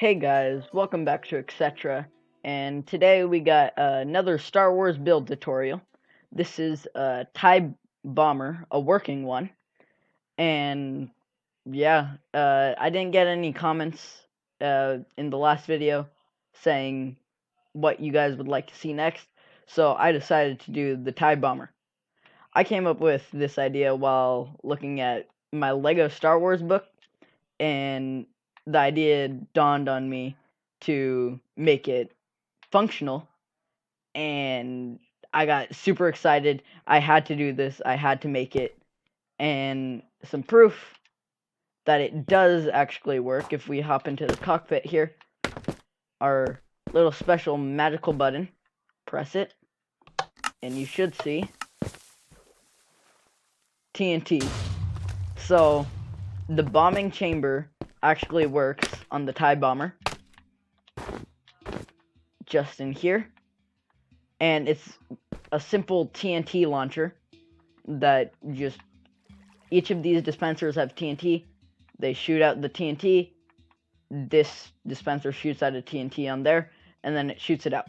Hey guys, welcome back to Etc. And today we got another Star Wars build tutorial. This is a TIE bomber, a working one. And yeah, I didn't get any comments in the last video saying what you guys would like to see next, so I decided to do the TIE bomber. I came up with this idea while looking at my Lego Star Wars book, and the idea dawned on me to make it functional, and I got super excited. I had to do this. I had to make it, and some proof that it does actually work. If we hop into the cockpit here, our little special magical button, press it, and you should see TNT. So the bombing chamber actually works on the TIE bomber, just in here, and it's a simple TNT launcher that just, each of these dispensers have TNT. They shoot out the TNT. This dispenser shoots out a TNT on there, and then it shoots it out.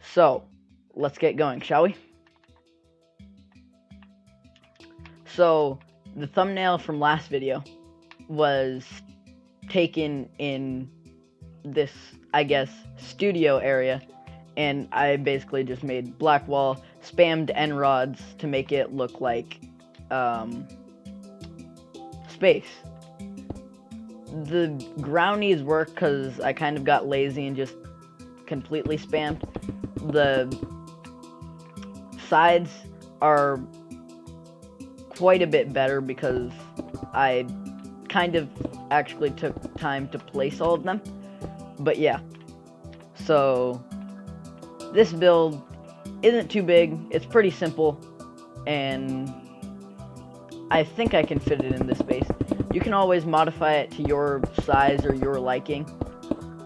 So let's get going, shall we? So the thumbnail from last video was taken in this, I guess, studio area, and I basically just made black wall, spammed end rods to make it look like space. The groundies work because I kind of got lazy and just completely spammed. The sides are quite a bit better because I kind of actually took time to place all of them. But yeah, so this build isn't too big, it's pretty simple, and I think I can fit it in this space. You can always modify it to your size or your liking,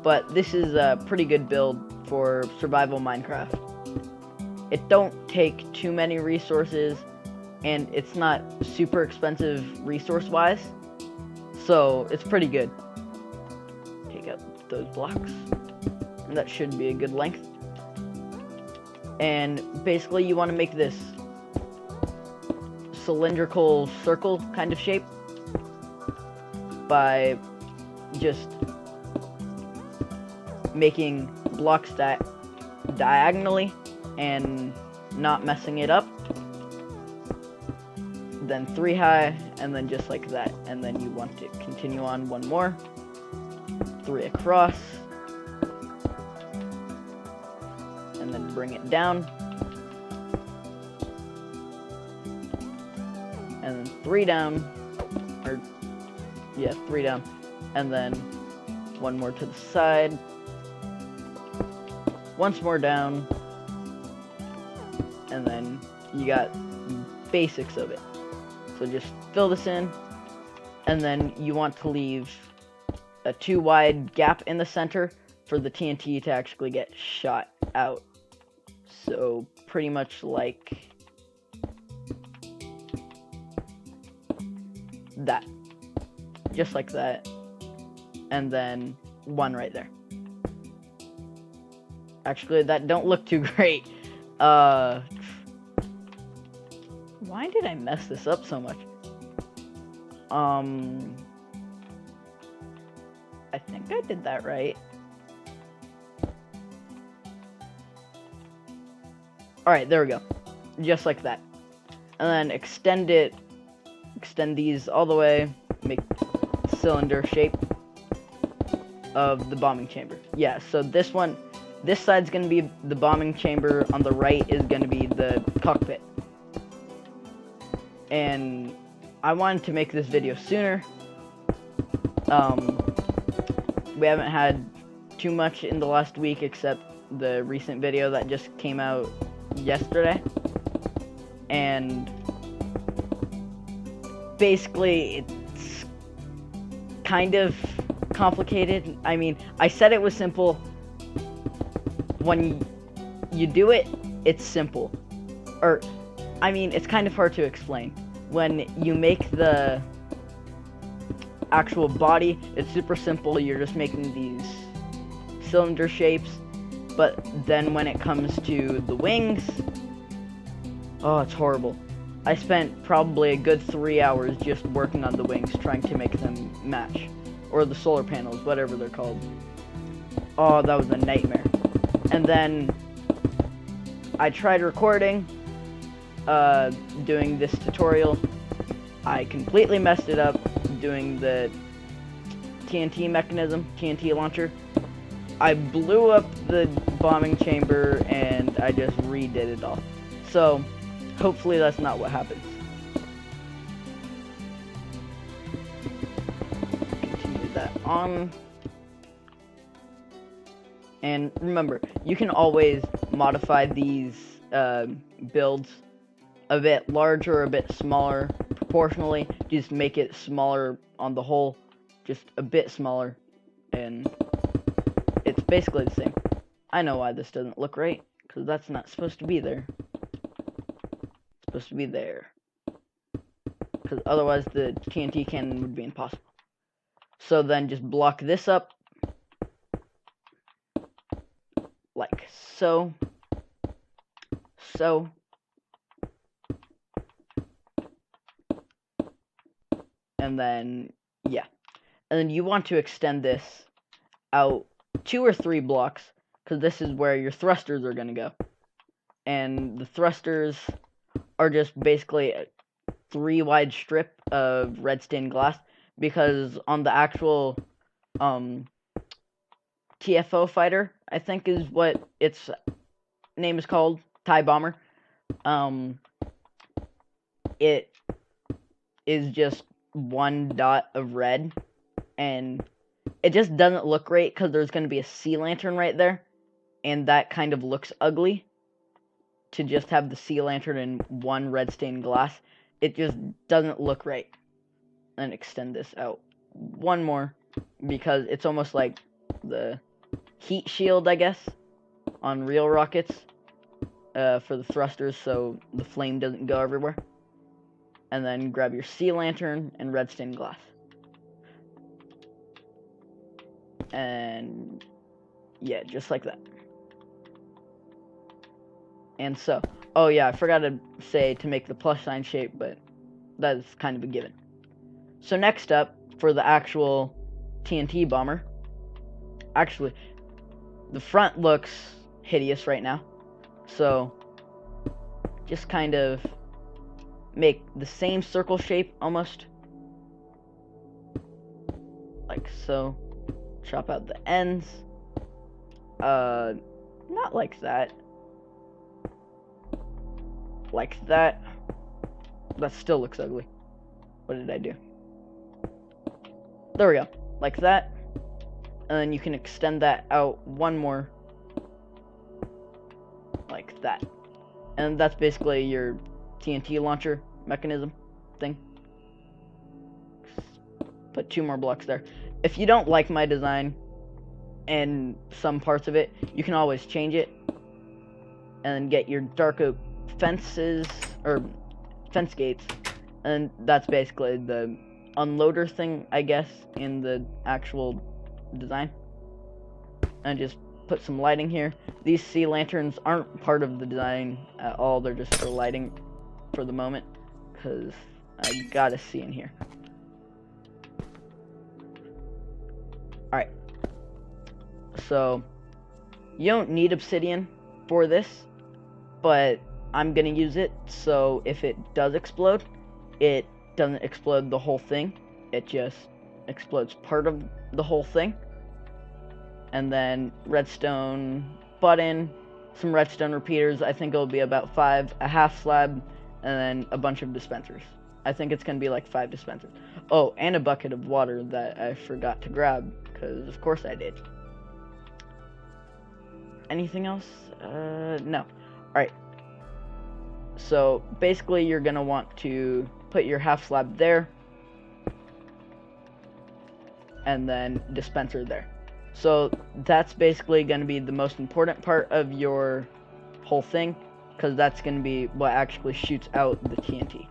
but this is a pretty good build for survival Minecraft. It don't take too many resources, and it's not super expensive resource-wise, so it's pretty good. Take out those blocks, and that should be a good length. And basically you want to make this cylindrical circle kind of shape by just making blocks diagonally and not messing it up. Then 3 high, and then just like that. And then you want to continue on one more, 3 across, and then bring it down, and then 3 down, or yeah, 3 down, and then one more to the side, once more down, and then you got basics of it. So just fill this in, and then you want to leave a 2 wide gap in the center for the TNT to actually get shot out. So pretty much like that. Just like that. And then 1 right there. Actually, that don't look too great. Why did I mess this up so much? I think I did that right. Alright, there we go. Just like that. And then extend these all the way, make cylinder shape of the bombing chamber. Yeah, so this side's gonna be the bombing chamber, on the right is gonna be the cockpit. And I wanted to make this video sooner. We haven't had too much in the last week except the recent video that just came out yesterday, and basically it's kind of complicated. I mean, I said it was simple. When you do it, it's simple. Or I mean, it's kind of hard to explain. When you make the actual body, it's super simple. You're just making these cylinder shapes, but then when it comes to the wings, oh, it's horrible. I spent probably a good 3 hours just working on the wings, trying to make them match. Or the solar panels, whatever they're called. Oh, that was a nightmare. And then I tried recording, doing this tutorial. I completely messed it up doing the TNT mechanism, TNT launcher. I blew up the bombing chamber and I just redid it all. So, hopefully that's not what happens. Continue that on. And remember, you can always modify these builds a bit larger, a bit smaller, proportionally. Just make it smaller on the whole, just a bit smaller, and it's basically the same. I know why this doesn't look right, because that's not supposed to be there. It's supposed to be there, because otherwise the TNT cannon would be impossible. So then just block this up, like so, so, and then, yeah. And then you want to extend this out 2 or 3 blocks, because this is where your thrusters are going to go. And the thrusters are just basically a 3 wide strip of redstone glass, because on the actual TFO fighter, I think is what its name is called, TIE Bomber, it is just 1 dot of red, and it just doesn't look great because there's going to be a sea lantern right there, and that kind of looks ugly to just have the sea lantern in 1 red stained glass. It just doesn't look right. And extend this out 1 more, because it's almost like the heat shield, I guess, on real rockets, for the thrusters, so the flame doesn't go everywhere. And then grab your sea lantern and red stained glass. And yeah, just like that. And so, oh yeah, I forgot to say to make the plus sign shape, but that is kind of a given. So next up, for the actual TNT bomber, actually, the front looks hideous right now, so just kind of make the same circle shape almost, like so. Chop out the ends, not like that, like that. That still looks ugly. What did I do? There we go, like that. And then you can extend that out 1 more, like that. And that's basically your TNT launcher mechanism thing. Put 2 more blocks there. If you don't like my design and some parts of it, you can always change it and get your dark oak fences, or fence gates, and that's basically the unloader thing, I guess, in the actual design. And just put some lighting here. These sea lanterns aren't part of the design at all, they're just for lighting for the moment, because I gotta see in here. Alright, so you don't need obsidian for this, but I'm gonna use it, so if it does explode, it doesn't explode the whole thing, it just explodes part of the whole thing. And then redstone button, some redstone repeaters, I think it'll be about 5, a half slab, and then a bunch of dispensers. I think it's gonna be like 5 dispensers. Oh, and a bucket of water that I forgot to grab, because of course I did. Anything else? No. Alright. So basically you're gonna want to put your half slab there, and then dispenser there. So that's basically gonna be the most important part of your whole thing, because that's gonna be what actually shoots out the TNT.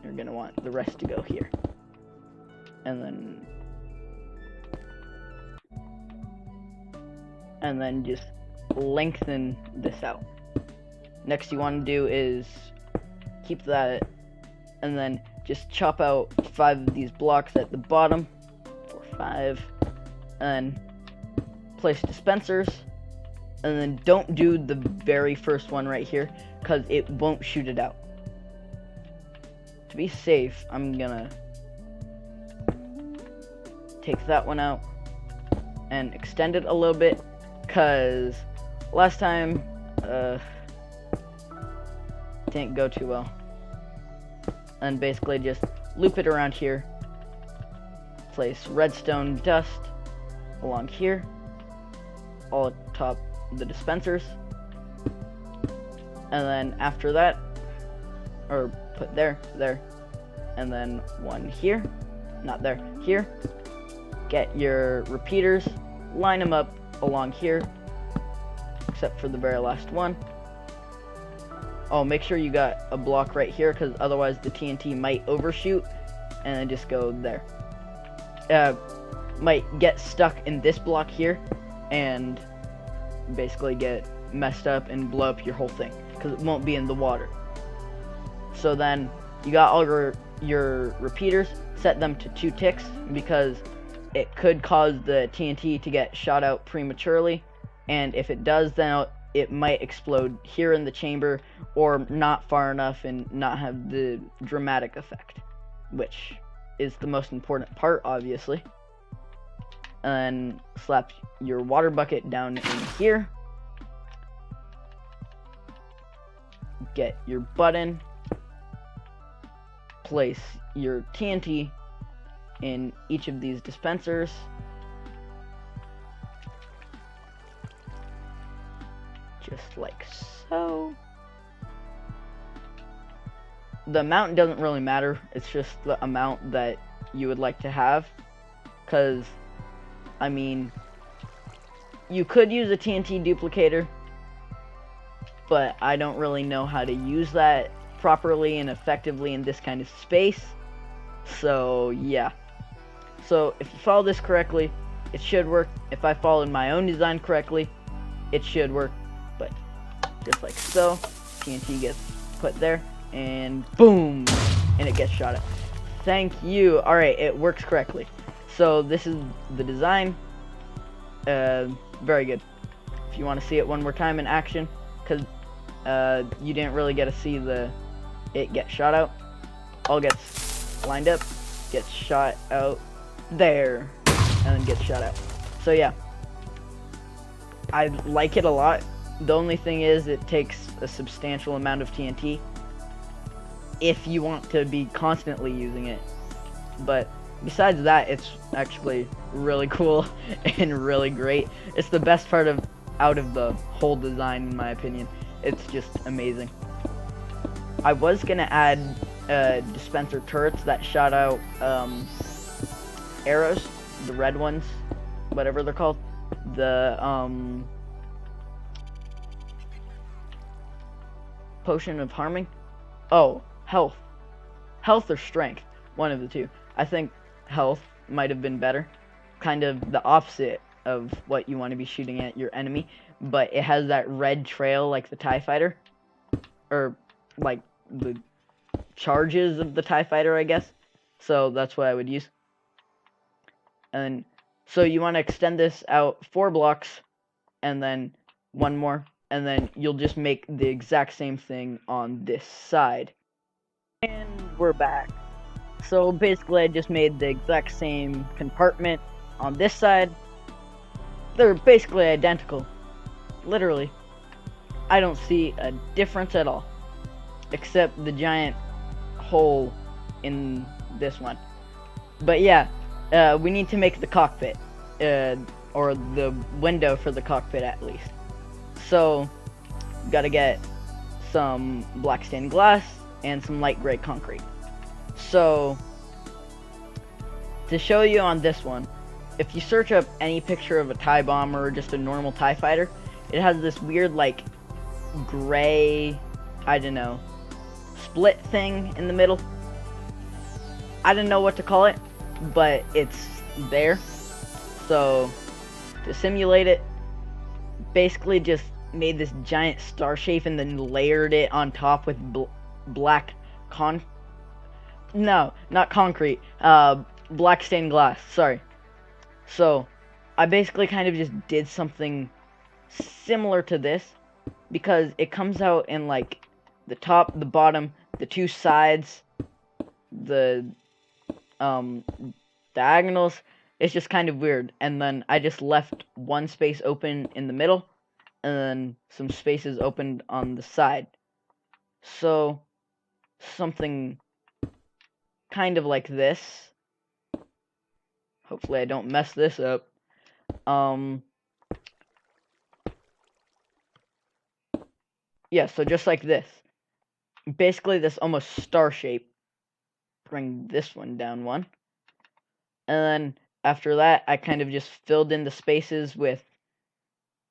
You're gonna want the rest to go here. and then just lengthen this out. Next you want to do is keep that, and then just chop out 5 of these blocks at the bottom, or 5, and place dispensers, and then don't do the very first one right here, because it won't shoot it out. To be safe, I'm gonna take that one out and extend it a little bit, because last time didn't go too well. And basically just loop it around here, place redstone dust along here, all atop the dispensers, and then after that, or put there, and then one here, not there, here. Get your repeaters, line them up along here, except for the very last one. Oh, make sure you got a block right here, because otherwise the TNT might overshoot, and then just go there. Might get stuck in this block here, and basically get messed up and blow up your whole thing, because it won't be in the water. So then, you got all your repeaters, set them to 2 ticks, because it could cause the TNT to get shot out prematurely, and if it does, then it might explode here in the chamber, or not far enough and not have the dramatic effect, which is the most important part, obviously. And slap your water bucket down in here. Get your button. Place your TNT in each of these dispensers. Just like so. The amount doesn't really matter, it's just the amount that you would like to have, because, I mean, you could use a TNT duplicator, but I don't really know how to use that properly and effectively in this kind of space, so yeah. So if you follow this correctly, it should work. If I followed my own design correctly, it should work. But just like so, TNT gets put there, and boom, and it gets shot at. Thank you. Alright, it works correctly. So this is the design. Very good. If you want to see it one more time in action, because you didn't really get to see it get shot out. All gets lined up, gets shot out there, and then gets shot out. So yeah, I like it a lot. The only thing is it takes a substantial amount of TNT if you want to be constantly using it. But besides that, it's actually really cool and really great. It's the best part out of the whole design, in my opinion. It's just amazing. I was gonna add dispenser turrets that shot out arrows, the red ones, whatever they're called. The potion of harming. Oh, health or strength, one of the two. I think health might have been better, kind of the opposite of what you want to be shooting at your enemy, but it has that red trail like the TIE fighter, or like the charges of the TIE fighter, I guess. So that's what I would use. And so you want to extend this out 4 blocks, and then 1 more, and then you'll just make the exact same thing on this side. And we're back. So basically I just made the exact same compartment on this side. They're basically identical. Literally. I don't see a difference at all, except the giant hole in this one. But yeah, we need to make the cockpit, or the window for the cockpit at least. So, gotta get some black stained glass and some light gray concrete. So, to show you on this one, if you search up any picture of a TIE bomber or just a normal TIE fighter, it has this weird, like, gray, I don't know, split thing in the middle. I don't know what to call it. but it's there. So to simulate it, basically just made this giant star shape and then layered it on top with black no, not concrete, black stained glass, sorry. So I basically kind of just did something similar to this, because it comes out in like the top, the bottom, the two sides, the diagonals. It's just kind of weird. And then I just left one space open in the middle, and then some spaces opened on the side. So something kind of like this. Hopefully I don't mess this up. Yeah, so just like this. Basically this almost star shape. Bring this one down one. And then after that, I kind of just filled in the spaces with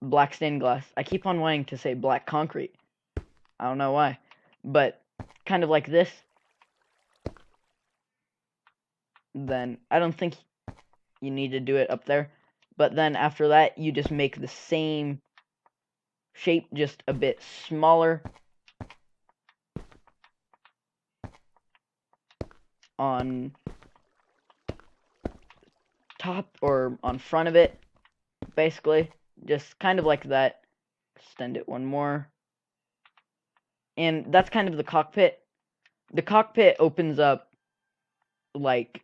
black stained glass. I keep on wanting to say black concrete. I don't know why. But kind of like this. Then I don't think you need to do it up there. But then after that, you just make the same shape, just a bit smaller on top or on front of it. Basically, just kind of like that. Extend it one more. And that's kind of the cockpit. The cockpit opens up like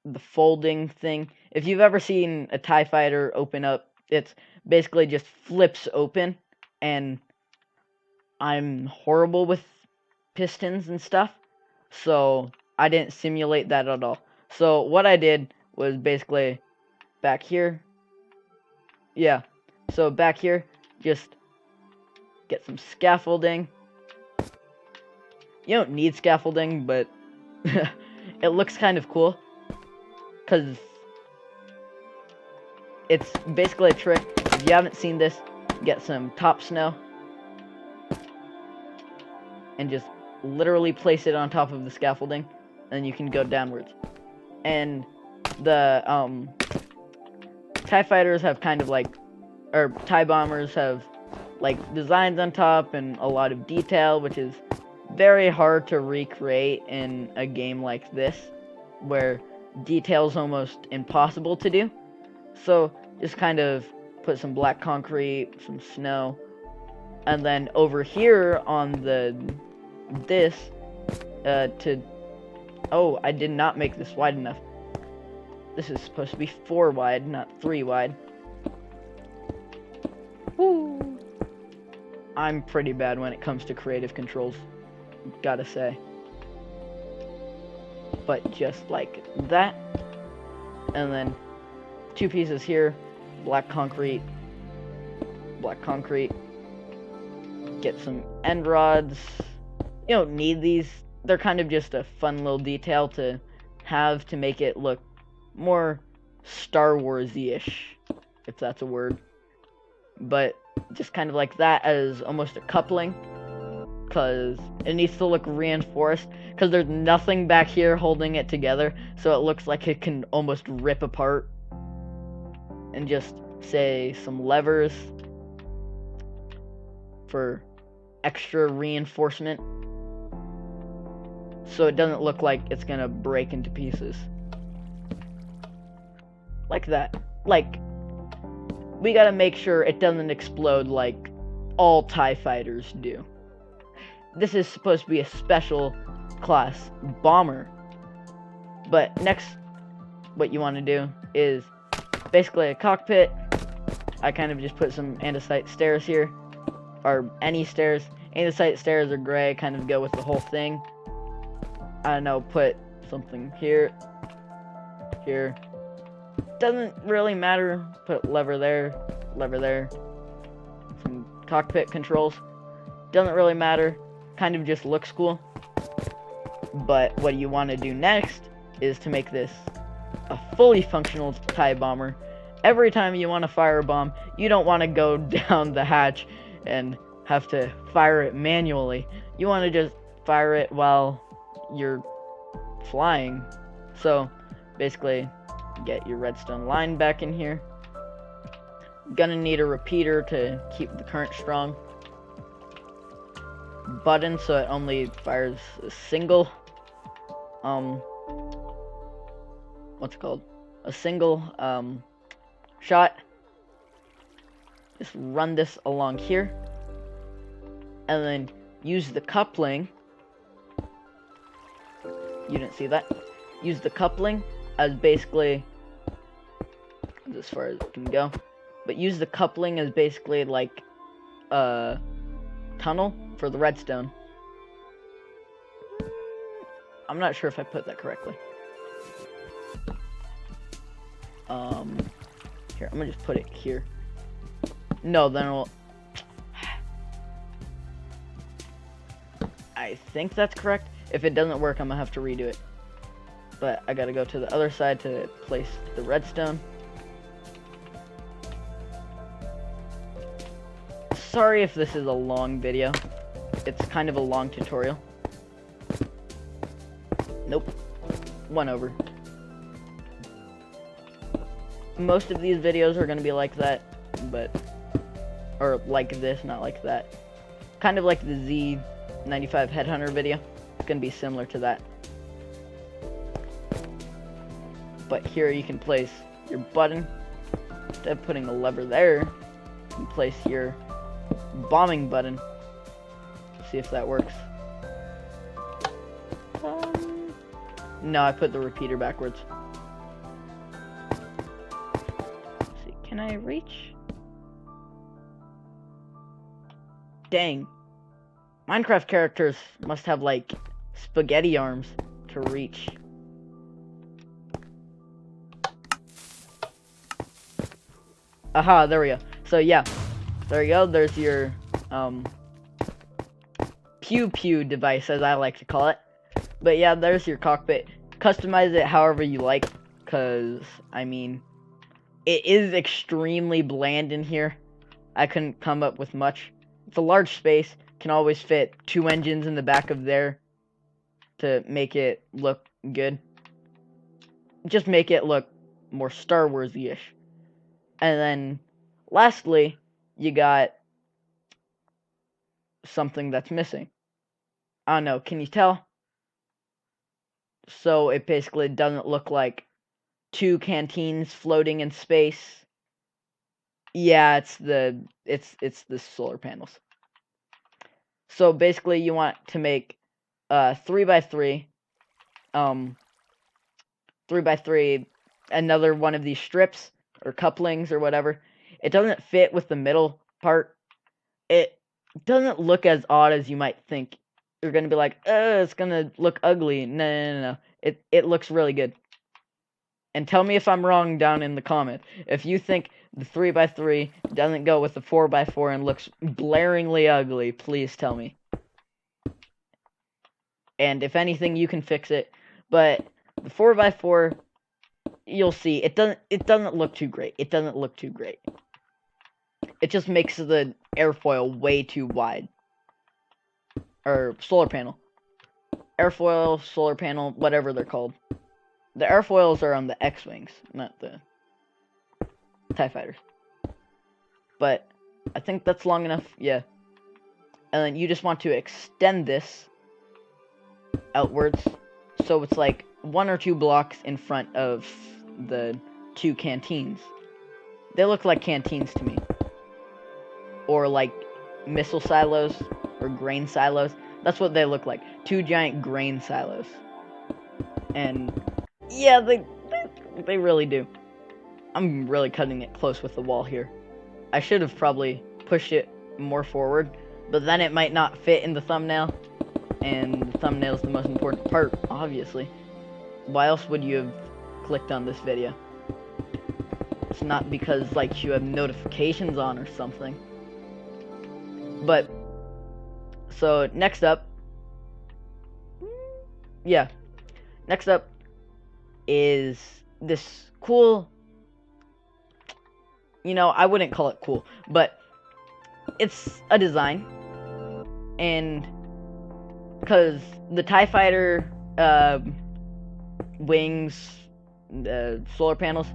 the folding thing. If you've ever seen a TIE fighter open up, it's basically just flips open, and I'm horrible with pistons and stuff, so I didn't simulate that at all. So what I did was basically back here, yeah, so back here, just get some scaffolding. You don't need scaffolding, but it looks kind of cool, because it's basically a trick. If you haven't seen this, get some top snow and just literally place it on top of the scaffolding, and you can go downwards. And the TIE fighters have kind of like, or TIE bombers have like designs on top and a lot of detail, which is very hard to recreate in a game like this, where detail's almost impossible to do. So just kind of put some black concrete, some snow, and then over here on this, oh, I did not make this wide enough. This is supposed to be 4 wide, not 3 wide. Woo! I'm pretty bad when it comes to creative controls, gotta say. But just like that, and then 2 pieces here, black concrete, get some end rods. You don't need these, they're kind of just a fun little detail to have to make it look more Star Wars-y-ish, if that's a word. But just kind of like that as almost a coupling, because it needs to look reinforced, because there's nothing back here holding it together, so it looks like it can almost rip apart. And just say some levers for extra reinforcement, so it doesn't look like it's gonna break into pieces. Like that. Like, we gotta make sure it doesn't explode like all TIE fighters do. This is supposed to be a special class bomber. But next, what you want to do is basically a cockpit. I kind of just put some andesite stairs here, or any stairs. Andesite stairs are gray, kind of go with the whole thing. I don't know, put something here, here. Doesn't really matter. Put lever there, some cockpit controls. Doesn't really matter. Kind of just looks cool. But what you want to do next is to make this a fully functional TIE bomber. Every time you want to fire a bomb, you don't want to go down the hatch and have to fire it manually. You want to just fire it while you're flying. So basically get your redstone line back in here. Gonna need a repeater to keep the current strong. Button so it only fires a single what's it called? A single shot. Just run this along here. And then use the coupling. You didn't see that. Use the coupling as basically as far as it can go. But use the coupling as basically like a tunnel for the redstone. I'm not sure if I put that correctly. Here, I'm gonna just put it here. No, then it'll... I think that's correct. If it doesn't work, I'm gonna have to redo it. But I gotta go to the other side to place the redstone. Sorry if this is a long video. It's kind of a long tutorial. Nope. One over. Most of these videos are gonna be like that, but... or like this, not like that. Kind of like the Z95 Headhunter video. It's gonna be similar to that. But here you can place your button. Instead of putting a lever there, you can place your bombing button. See if that works. No, I put the repeater backwards. Let's see, can I reach? Dang. Minecraft characters must have like spaghetti arms to reach. Aha, there we go. So yeah, there you go. There's your pew pew device, as I like to call it. But yeah, there's your cockpit. Customize it however you like, cause I mean, it is extremely bland in here. I couldn't come up with much. It's a large space. Can always fit 2 engines in the back of there to make it look good. Just make it look more Star Wars-ish. And then, lastly, you got something that's missing. I don't know, can you tell? So it basically doesn't look like 2 canteens floating in space. Yeah, it's the solar panels. So basically you want to make 3x3 3x3 another one of these strips or couplings or whatever. It doesn't fit with the middle part. It doesn't look as odd as you might think. You're gonna be like, it's gonna look ugly. No. It looks really good. And tell me if I'm wrong down in the comment. If you think the 3x3 doesn't go with the 4x4 and looks blaringly ugly, please tell me. And if anything, you can fix it. But the 4x4, you'll see, it doesn't look too great. It doesn't look too great. It just makes the airfoil way too wide. Or solar panel. Airfoil, solar panel, whatever they're called. The airfoils are on the X-Wings, not the TIE Fighters. But I think that's long enough, yeah. And then you just want to extend this outwards, so it's like 1 or 2 blocks in front of the 2 canteens. They look like canteens to me. Or like missile silos, or grain silos. That's what they look like. 2 giant grain silos. And yeah, they really do. I'm really cutting it close with the wall here. I should have probably pushed it more forward, but then it might not fit in the thumbnail. And the thumbnail is the most important part, obviously. Why else would you have clicked on this video? It's not because, like, you have notifications on or something. But, so, next up. Yeah. Next up is this cool... You know, I wouldn't call it cool, but it's a design. And because the TIE Fighter wings solar panels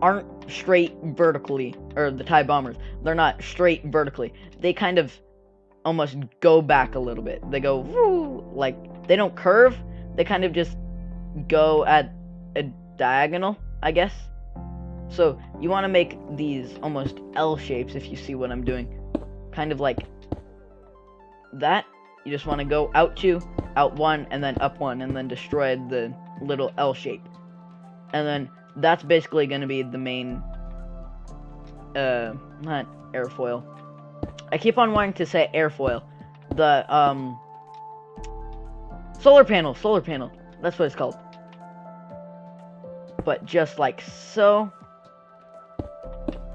aren't straight vertically, or the TIE bombers, they're not straight vertically. They kind of almost go back a little bit. They go woo, like they don't curve. They kind of just go at a diagonal, I guess. So you want to make these almost L shapes, if you see what I'm doing. Kind of like that. You just want to go out 2, out 1, and then up 1, and then destroy the little L shape. And then that's basically going to be the main, not airfoil. I keep on wanting to say airfoil. The, solar panel. That's what it's called. But just like so.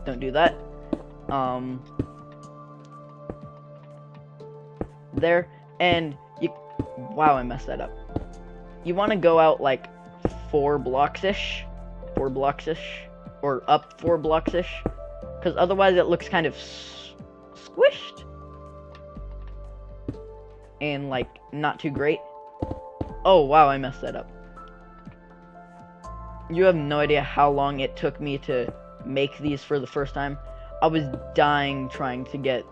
Don't do that. There. And you... Wow, I messed that up. You want to go out like 4 blocks-ish. 4 blocks-ish. Or up 4 blocks-ish. Because otherwise it looks kind of squished. And like, not too great. Oh, wow, I messed that up. You have no idea how long it took me to make these for the first time. I was dying trying to get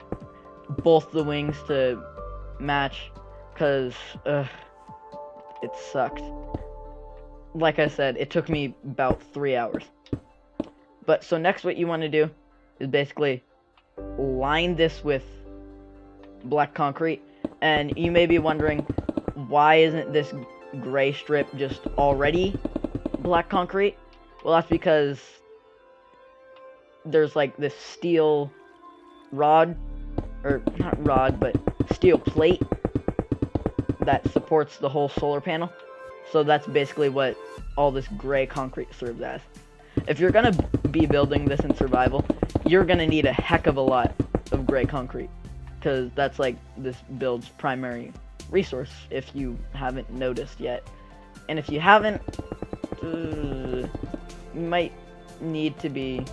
both the wings to match, because it sucked. Like I said, it took me about 3 hours. But so next what you want to do is basically line this with black concrete. And you may be wondering, why isn't this gray strip just already black concrete? Well, that's because there's like this steel rod, or not rod, but steel plate that supports the whole solar panel. So that's basically what all this gray concrete serves as. If you're gonna be building this in survival, you're gonna need a heck of a lot of gray concrete, because that's like this build's primary resource, if you haven't noticed yet. And if you haven't, you might need to be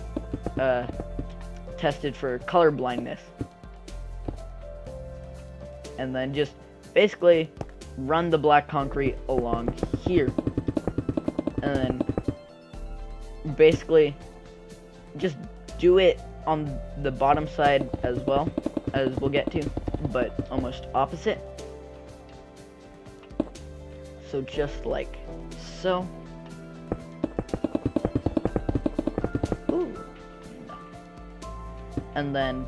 tested for color blindness. And then just basically run the black concrete along here. And then basically just do it on the bottom side as well, as we'll get to, but almost opposite. So just like so. Ooh. No. And then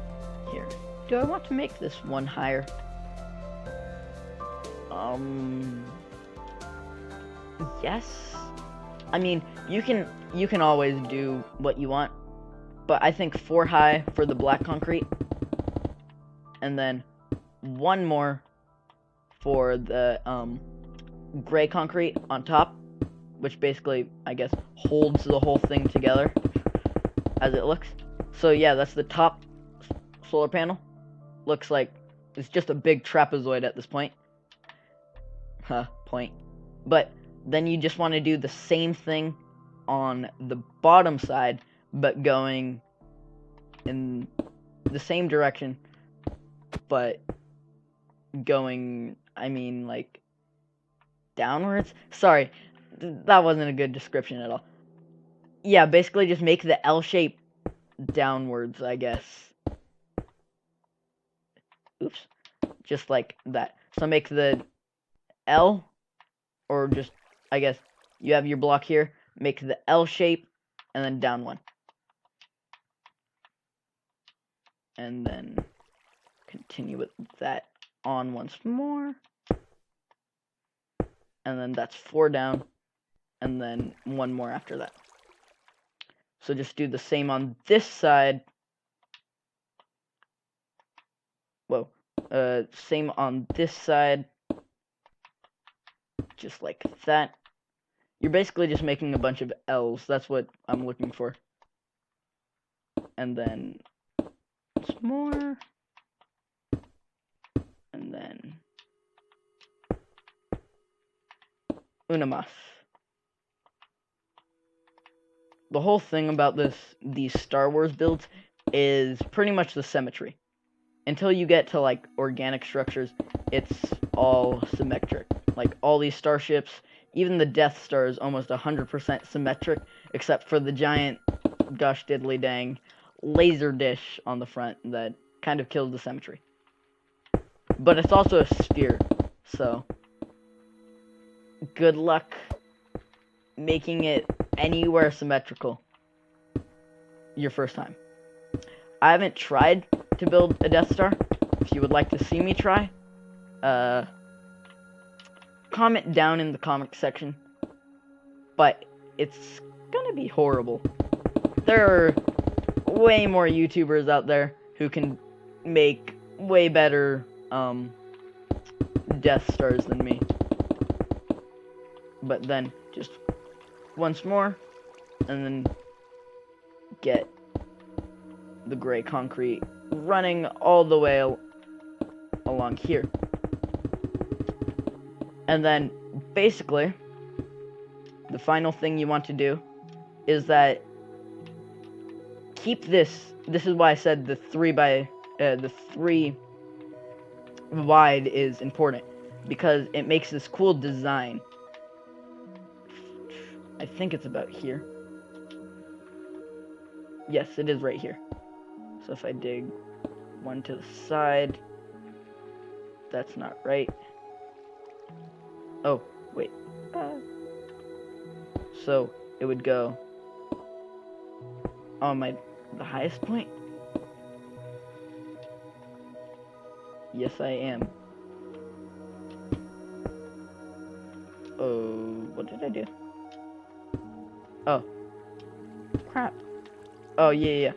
here. Do I want to make this one higher? Yes. I mean, you can always do what you want, but I think 4 high for the black concrete, and then 1 more for the gray concrete on top, which basically, I guess, holds the whole thing together as it looks. So yeah, that's the top solar panel. Looks like it's just a big trapezoid at this point. Point. But then you just want to do the same thing on the bottom side, but going in the same direction, but going, I mean, like, downwards? Sorry, that wasn't a good description at all. Yeah, basically just make the L shape downwards, I guess. Oops. Just like that. So make the L, or just, I guess, you have your block here, make the L shape, and then down 1. And then continue with that on once more. And then that's 4 down, and then 1 more after that. So just do the same on this side. Whoa. Same on this side. Just like that. You're basically just making a bunch of L's. That's what I'm looking for. And then once more. And then una más. The whole thing about these Star Wars builds is pretty much the symmetry. Until you get to like organic structures, it's all symmetric. Like all these starships, Even the Death Star is almost 100% symmetric, except for the giant, gosh diddly dang, laser dish on the front that kind of kills the symmetry. But it's also a sphere, so good luck making it anywhere symmetrical your first time. I haven't tried to build a Death Star. If you would like to see me try, comment down in the comment section. But it's gonna be horrible. There are way more YouTubers out there who can make way better Death Stars than me. But then just once more, and then get the gray concrete running all the way along here. And then basically the final thing you want to do is that keep this is why I said the 3 wide is important, because it makes this cool design. I think it's about here. Yes, it is right here. So if I dig one to the side, that's not right. Oh, wait. So it would go on the highest point. Yes, I am. Oh, what did I do? Oh, crap. Oh, yeah.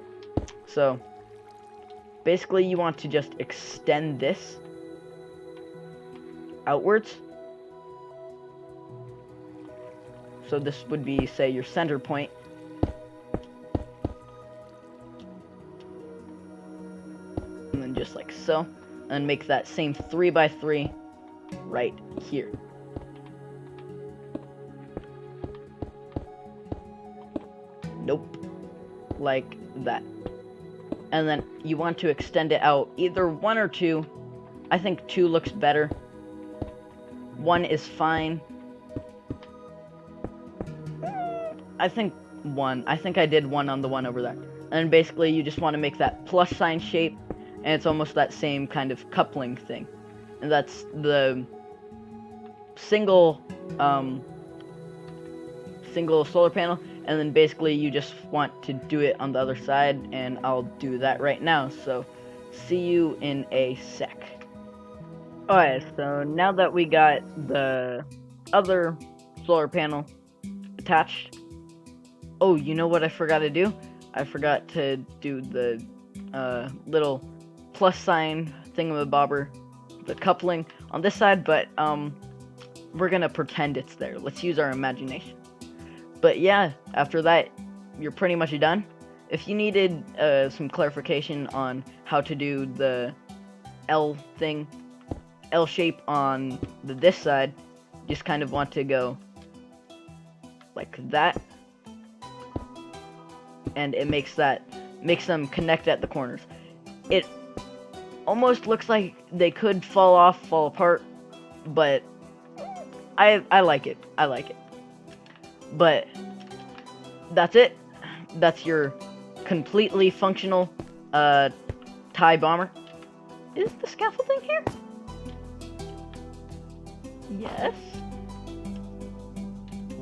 So basically you want to just extend this outwards. So this would be, say, your center point. And then just like so. And make that same 3 by 3 right here. Nope. Like that. And then you want to extend it out either 1 or 2. I think 2 looks better. 1 is fine. I think 1. I think I did 1 on the one over there. And then basically you just want to make that plus sign shape, and it's almost that same kind of coupling thing. And that's the single solar panel, and then basically you just want to do it on the other side, and I'll do that right now. So see you in a sec. Alright, so now that we got the other solar panel attached, oh, you know what I forgot to do? I forgot to do the little plus sign thingamabobber, the coupling on this side, but we're gonna pretend it's there. Let's use our imagination. But yeah, after that, you're pretty much done. If you needed some clarification on how to do the L shape on this side, just kind of want to go like that, and it makes them connect at the corners. It almost looks like they could fall apart, but I like it. But that's it. That's your completely functional TIE bomber. Is the scaffolding here? Yes.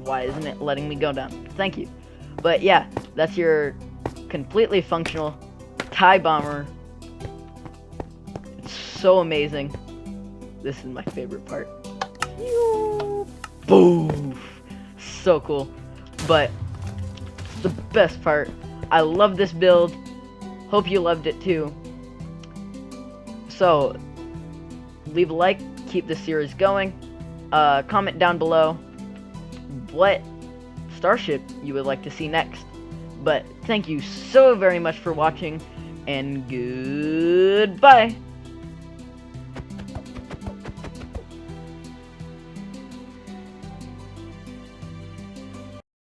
Why isn't it letting me go down? Thank you. But yeah, that's your completely functional TIE bomber. It's so amazing. This is my favorite part. Boom! So cool. But the best part, I love this build. Hope you loved it too. So leave a like, keep this series going. Comment down below what starship you would like to see next. But thank you so very much for watching, and goodbye.